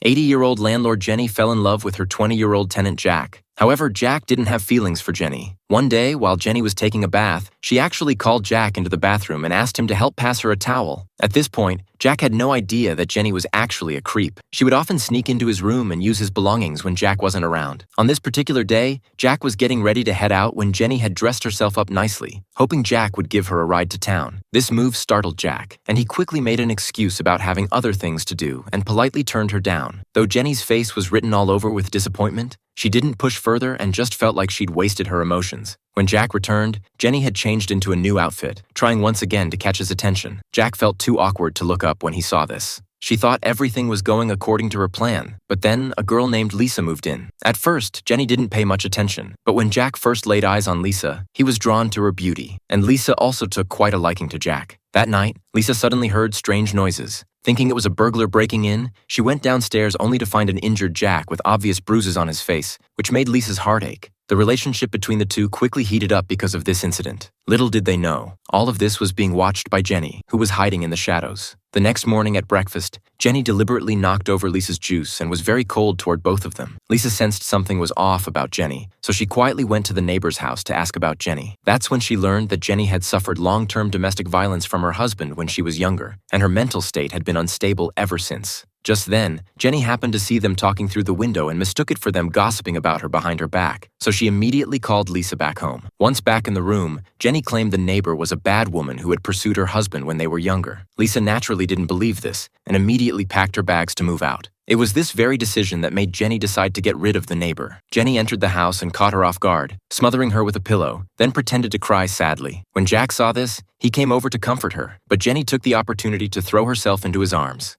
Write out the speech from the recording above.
80-year-old landlord Jenny fell in love with her 20-year-old tenant Jack. However, Jack didn't have feelings for Jenny. One day, while Jenny was taking a bath, she actually called Jack into the bathroom and asked him to help pass her a towel. At this point, Jack had no idea that Jenny was actually a creep. She would often sneak into his room and use his belongings when Jack wasn't around. On this particular day, Jack was getting ready to head out when Jenny had dressed herself up nicely, hoping Jack would give her a ride to town. This move startled Jack, and he quickly made an excuse about having other things to do and politely turned her down. Though Jenny's face was written all over with disappointment, she didn't push further and just felt like she'd wasted her emotions. When Jack returned, Jenny had changed into a new outfit, trying once again to catch his attention. Jack felt too awkward to look up when he saw this. She thought everything was going according to her plan, but then a girl named Lisa moved in. At first, Jenny didn't pay much attention, but when Jack first laid eyes on Lisa, he was drawn to her beauty, and Lisa also took quite a liking to Jack. That night, Lisa suddenly heard strange noises. Thinking it was a burglar breaking in, she went downstairs only to find an injured Jack with obvious bruises on his face, which made Lisa's heart ache. The relationship between the two quickly heated up because of this incident. Little did they know, all of this was being watched by Jenny, who was hiding in the shadows. The next morning at breakfast, Jenny deliberately knocked over Lisa's juice and was very cold toward both of them. Lisa sensed something was off about Jenny, so she quietly went to the neighbor's house to ask about Jenny. That's when she learned that Jenny had suffered long-term domestic violence from her husband when she was younger, and her mental state had been unstable ever since. Just then, Jenny happened to see them talking through the window and mistook it for them gossiping about her behind her back, so she immediately called Lisa back home. Once back in the room, Jenny claimed the neighbor was a bad woman who had pursued her husband when they were younger. Lisa naturally didn't believe this and immediately packed her bags to move out. It was this very decision that made Jenny decide to get rid of the neighbor. Jenny entered the house and caught her off guard, smothering her with a pillow, then pretended to cry sadly. When Jack saw this, he came over to comfort her, but Jenny took the opportunity to throw herself into his arms.